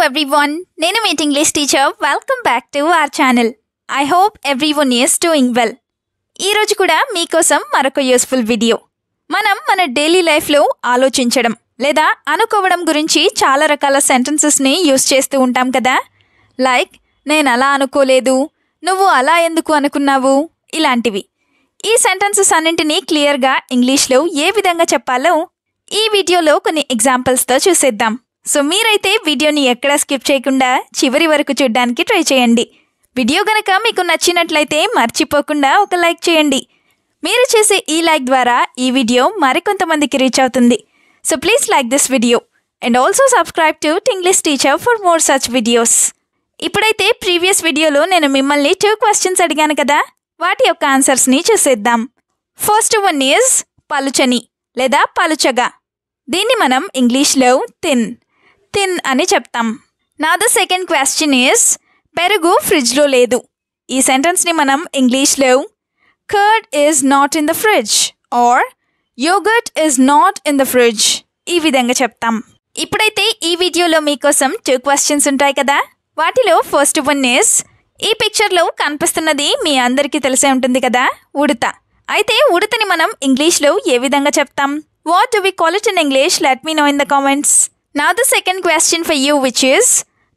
everyone, నేను మీ English teacher. Welcome back to our channel. I hope everyone is doing well. ఈరోజు కూడా మీకోసం మరొక యూస్ఫుల్ వీడియో. మనం మన డైలీ లైఫ్లో ఆలోచించడం లేదా అనుకోవడం గురించి చాలా రకాల సెంటెన్సెస్ని యూస్ చేస్తూ ఉంటాం కదా. లైక్ నేను అలా అనుకోలేదు, నువ్వు అలా ఎందుకు అనుకున్నావు, ఇలాంటివి. ఈ సెంటెన్సెస్ అన్నింటినీ క్లియర్గా ఇంగ్లీష్లో ఏ విధంగా చెప్పాలో ఈ వీడియోలో కొన్ని ఎగ్జాంపుల్స్తో చూసేద్దాం. సో మీరైతే వీడియోని ఎక్కడా స్కిప్ చేయకుండా చివరి వరకు చూడడానికి ట్రై చేయండి. వీడియో గనక మీకు నచ్చినట్లయితే మర్చిపోకుండా ఒక లైక్ చేయండి. మీరు చేసే ఈ లైక్ ద్వారా ఈ వీడియో మరికొంతమందికి రీచ్ అవుతుంది. So please like this video and also subscribe to English teacher for more such videos. ఇప్పుడైతే ప్రీవియస్ వీడియోలో నేను మిమ్మల్ని 2 క్వశ్చన్స్ అడిగాను కదా, వాటి యొక్క ఆన్సర్స్ని చూసేద్దాం. ఫస్ట్ వన్ ఈజ్ పలుచని లేదా పలుచగా. దీన్ని మనం ఇంగ్లీష్లో థిన్ అని చెప్తాం. నా ద సెకండ్ క్వశ్చన్ ఈజ్ పెరుగు ఫ్రిడ్జ్లో లేదు. ఈ సెంటెన్స్ని మనం ఇంగ్లీష్లో curd is not in the fridge or yogurt is not in the fridge ఈ విధంగా చెప్తాం. ఇప్పుడైతే ఈ వీడియోలో మీకోసం 2 క్వశ్చన్స్ ఉంటాయి కదా. వాటిలో ఫస్ట్ వన్ ఈజ్ ఈ పిక్చర్లో కనిపిస్తున్నది మీ అందరికీ తెలిసే ఉంటుంది కదా, ఉడత. అయితే ఉడతని మనం ఇంగ్లీష్లో ఏ విధంగా చెప్తాం? What do we call it in English? Let me know in the comments. Now the second question for you, which is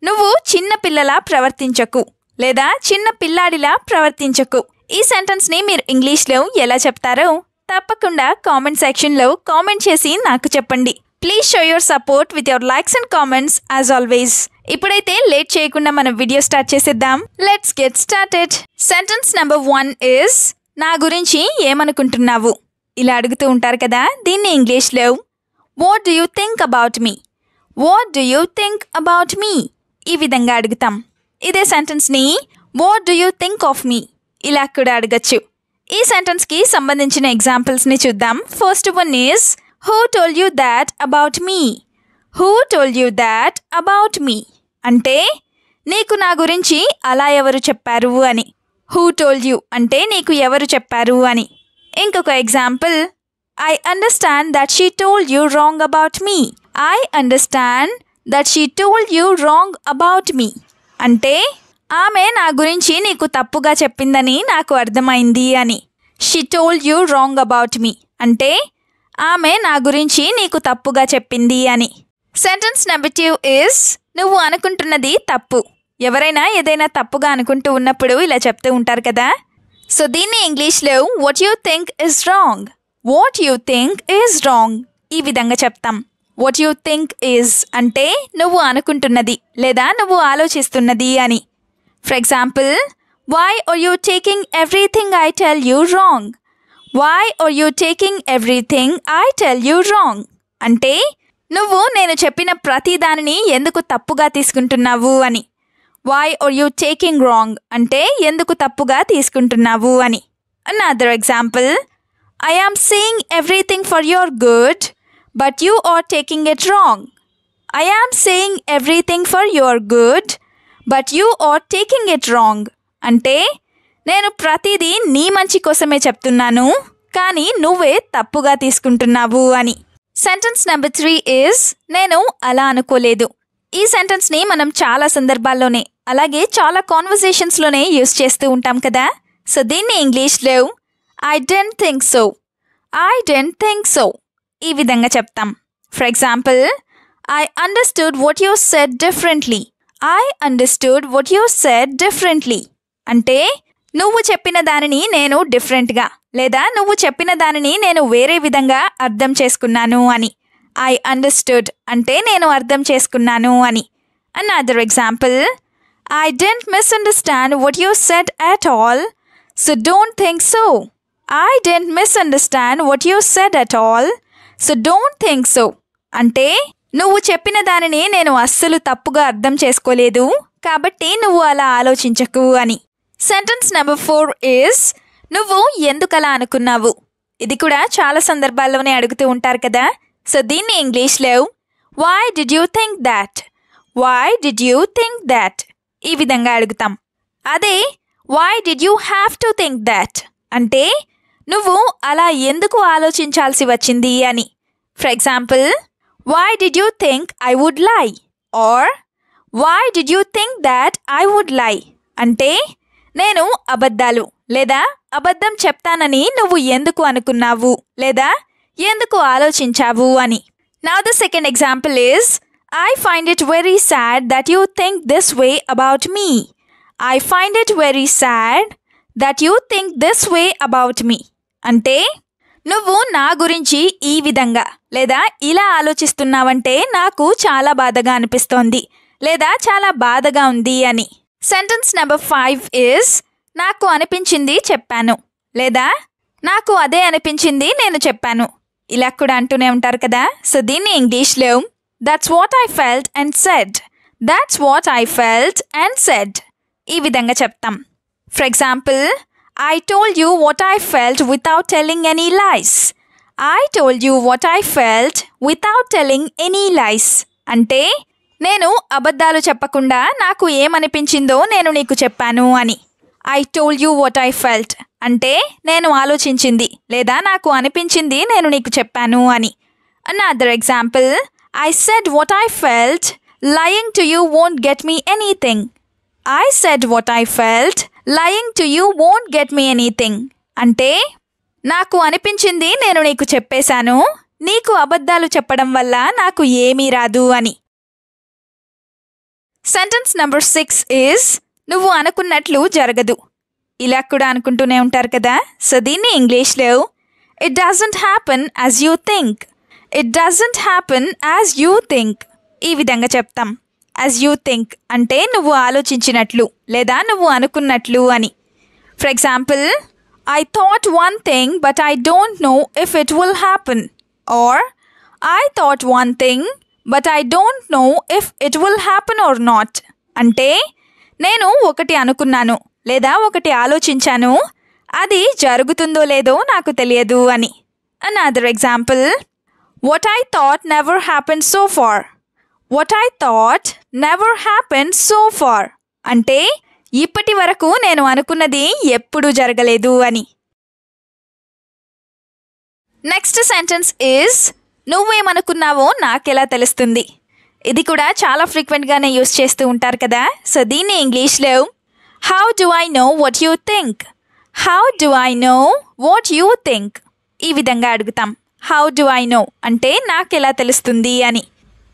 నువ్వు చిన్న పిల్లలా ప్రవర్తించకు లేదా చిన్న పిల్లాడిలా ప్రవర్తించకు. ఈ సెంటెన్స్ని మీరు ఇంగ్లీష్లో ఎలా చెప్తారో తప్పకుండా కామెంట్ సెక్షన్లో కామెంట్ చేసి నాకు చెప్పండి. Please show your support with your likes and comments as always. ఇప్పుడైతే లేట్ చేయకుండా మనం వీడియో స్టార్ట్ చేసేద్దాం. Let's get started. Sentence number 1 is నా గురించి ఏమనుకుంటున్నావు. ఇలా అడుగుతూ ఉంటారు కదా, దీన్ని ఇంగ్లీష్లో what do you think about me, what do you think about me ఈ విధంగా అడుగుతాం. ఇదే సెంటెన్స్ని what do you think of me ఇలా కూడా అడగచ్చు. ఈ సెంటెన్స్కి సంబంధించిన ఎగ్జాంపుల్స్ని చూద్దాం. First one is who told you that about me. Who told you that about me అంటే నీకు నా గురించి అలా ఎవరు చెప్పారు అని. హూ టోల్డ్ యూ అంటే నీకు ఎవరు చెప్పారు అని. ఇంకొక example, I understand that she told you wrong about me. I understand that she told you wrong about me అంటే ఆమె నా గురించి నీకు తప్పుగా చెప్పిందని నాకు అర్థమైంది అని. She told you wrong about me అంటే ఆమె నా గురించి నీకు తప్పుగా చెప్పింది అని. సెంటెన్స్ నెంబర్ 2 ఈజ్ నువ్వు అనుకుంటున్నది తప్పు. ఎవరైనా ఏదైనా తప్పుగా అనుకుంటూ ఉన్నప్పుడు ఇలా చెప్తూ ఉంటారు కదా. సో దీన్ని ఇంగ్లీష్లో what you think is wrong, what you think is wrong ఈ విధంగా చెప్తాం. వాట్ యూ థింక్ ఈజ్ అంటే నువ్వు అనుకుంటున్నది లేదా నువ్వు ఆలోచిస్తున్నది అని. For example, why are you taking everything I tell you wrong. Why are you taking everything I tell you wrong అంటే నువ్వు నేను చెప్పిన ప్రతి దానిని ఎందుకు తప్పుగా తీసుకుంటున్నావు అని. Why are you taking wrong అంటే ఎందుకు తప్పుగా తీసుకుంటున్నావు అని. Another example, I am saying everything for your good but you are taking it wrong. I am saying everything for your good, but you are taking it wrong. అంటే నేను ప్రతిదీ నీ మంచి కోసమే చెప్తున్నాను, కానీ నువ్వే తప్పుగా తీసుకుంటున్నావు అని. సెంటెన్స్ నెంబర్ 3 ఈజ్ నేను అలా అనుకోలేదు. ఈ సెంటెన్స్ని మనం చాలా సందర్భాల్లోనే అలాగే చాలా కాన్వర్సేషన్స్లోనే యూస్ చేస్తూ ఉంటాం కదా. సో దీన్ని ఇంగ్లీష్లో I don't think so, I don't think so ఈ విధంగా చెప్తాం. For example, I understood what you said differently. I understood what you said differently అంటే నువ్వు చెప్పిన దానిని నేను డిఫరెంట్గా లేదా నువ్వు చెప్పిన దానిని నేను వేరే విధంగా అర్థం చేసుకున్నాను అని. ఐ అండర్స్టూడ్ అంటే నేను అర్థం చేసుకున్నాను అని. Another example, I don't misunderstand what you said at all, so don't think so. I don't misunderstand what you said at all, so don't think so అంటే నువ్వు చెప్పిన దానిని నేను అస్సలు తప్పుగా అర్థం చేసుకోలేదు, కాబట్టి నువ్వు అలా ఆలోచించకు అని. సెంటెన్స్ నెంబర్ 4 ఈజ్ నువ్వు ఎందుకలా అనుకున్నావు. ఇది కూడా చాలా సందర్భాల్లోనే అడుగుతూ ఉంటారు కదా. సో దీన్ని ఇంగ్లీష్లో why did you think that, why did you think that ఈ విధంగా అడుగుతాం. అదే why did you have to think that అంటే నువ్వు అలా ఎందుకు ఆలోచించాల్సి వచ్చింది అని. For example, why did you think I would lie or why did you think that I would lie అంటే నేను అబద్ధాలు లేదా అబద్ధం చెప్తానని నువ్వు ఎందుకు అనుకున్నావు లేదా ఎందుకు ఆలోచించావు అని. Now the second example is I find it very sad that you think this way about me. I find it very sad that you think this way about me అంటే నువ్వు నా గురించి ఈ విధంగా లేదా ఇలా ఆలోచిస్తున్నావంటే నాకు చాలా బాధగా అనిపిస్తోంది లేదా చాలా బాధగా ఉంది అని. సెంటెన్స్ నెంబర్ 5 ఈజ్ నాకు అనిపించింది చెప్పాను లేదా నాకు అదే అనిపించింది నేను చెప్పాను. ఇలా కూడా అంటూనే ఉంటారు కదా. సో దీన్ని ఇంగ్లీష్లో that's what I felt and said, that's what I felt and said ఈ విధంగా చెప్తాం. For example, I told you what I felt without telling any lies. I told you what I felt without telling any lies. అంటే నేను అబద్ధాలు చెప్పకుండా నాకు ఏమనిపించిందో నేను నీకు చెప్పాను అని. I told you what I felt అంటే నేను ఆలోచించింది లేదా నాకు అనిపించింది నేను నీకు చెప్పాను అని. Another example, I said what I felt, lying to you won't get me anything. I said what I felt, lying to you won't get me anything అంటే నాకు అనిపించింది నేను నీకు చెప్పేశాను, నీకు అబద్ధాలు చెప్పడం వల్ల నాకు ఏమీ రాదు అని. సెంటెన్స్ నెంబర్ 6 ఈజ్ నువ్వు అనుకున్నట్లు జరగదు. ఇలా కూడా అనుకుంటూనే ఉంటారు కదా. సో దీన్ని ఇంగ్లీష్లో it doesn't happen as you think, it doesn't happen as you think ఈ విధంగా చెప్తాం. యాజ్ యూ థింక్ అంటే నువ్వు ఆలోచించినట్లు లేదా నువ్వు అనుకున్నట్లు అని. For example, I thought one thing but I don't know if it will happen. Or I thought one thing but I don't know if it will happen or not అంటే నేను ఒకటి అనుకున్నాను లేదా ఒకటి ఆలోచించాను, అది జరుగుతుందో లేదో నాకు తెలియదు అని. Another example, what I thought never happen so far. What I thought never happened so far అంటే ఇప్పటి వరకు నేను అనుకున్నది ఎప్పుడూ జరగలేదు అని. నెక్స్ట్ సెంటెన్స్ ఈజ్ నువ్వేమనుకున్నావో నాకెలా తెలుస్తుంది. ఇది కూడా చాలా ఫ్రీక్వెంట్గానే యూస్ చేస్తూ ఉంటారు కదా. సో దీన్ని ఇంగ్లీష్లో how do I know what you think, how do I know what you think ఈ విధంగా అడుగుతాం. హౌ డు ఐ నో అంటే నాకెలా తెలుస్తుంది అని.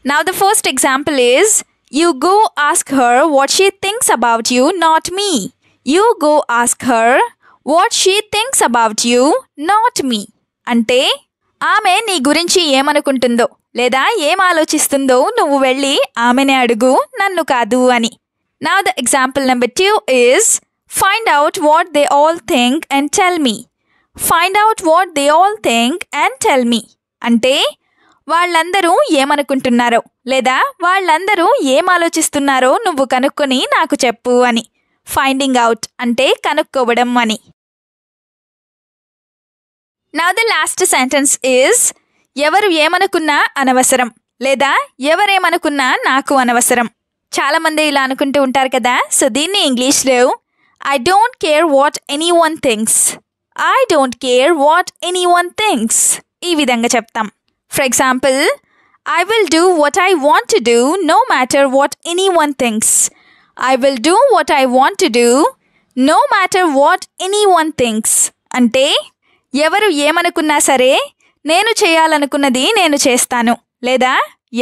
Now the first example is you go ask her what she thinks about you, not me. You go ask her what she thinks about you, not me. అంటే ఆమె నీ గురించి ఏమనుకుంటుందో లేదా ఏం ఆలోచిస్తుందో నువ్వు వెళ్ళి ఆమెనే అడుగు, నన్ను కాదు అని. Now the example number 2 is find out what they all think and tell me. Find out what they all think and tell me. అంటే వాళ్ళందరూ ఏమనుకుంటున్నారో లేదా వాళ్ళందరూ ఏం ఆలోచిస్తున్నారో నువ్వు కనుక్కొని నాకు చెప్పు అని. ఫైండింగ్ అవుట్ అంటే కనుక్కోవడం అని. Now the last sentence is ఎవరు ఏమనుకున్నా అనవసరం లేదా ఎవరేమనుకున్నా నాకు అనవసరం. చాలామంది ఇలా అనుకుంటూ ఉంటారు కదా. సో దీన్ని ఇంగ్లీష్లో I don't care what any one thinks, I don't care what any one thinks ఈ విధంగా చెప్తాం. For example, I will do what I want to do no matter what anyone thinks. I will do what I want to do no matter what anyone thinks. అంటే ఎవరు ఏమనుకున్నా సరే నేను చేయాలనుకున్నది నేను చేస్తాను లేదా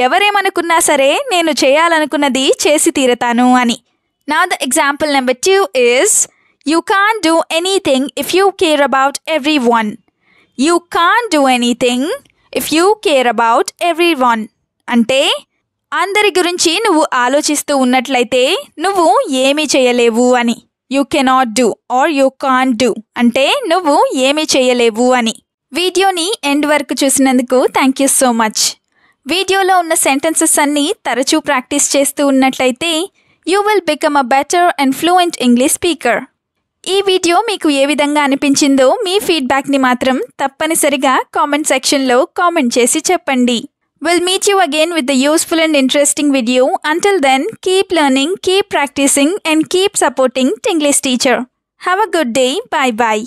ఎవరేమనుకున్నా సరే నేను చేయాలనుకున్నది చేసి తీరతాను అని. Now the example number 2 is you can't do anything if you care about everyone. You can't do anything if you care about everyone అంటే అందరి గురించి నువ్వు ఆలోచిస్తూ ఉన్నట్లయితే నువ్వు ఏమీ చేయలేవు అని. You cannot do or you can't do అంటే నువ్వు ఏమీ చేయలేవు అని. వీడియోని ఎండ్ వరకు చూసినందుకు థ్యాంక్ యూ సో మచ్. వీడియోలో ఉన్న సెంటెన్సెస్ అన్నీ తరచూ ప్రాక్టీస్ చేస్తూ ఉన్నట్లయితే you will become a better and fluent English speaker. ఈ వీడియో మీకు ఏ విధంగా అనిపించిందో మీ ఫీడ్బ్యాక్ని మాత్రం తప్పనిసరిగా కామెంట్ సెక్షన్లో కామెంట్ చేసి చెప్పండి. We'll meet you again with the useful and interesting video. Until then, keep learning, keep practicing and keep supporting Tinglish Teacher. Have a good day. Bye-bye.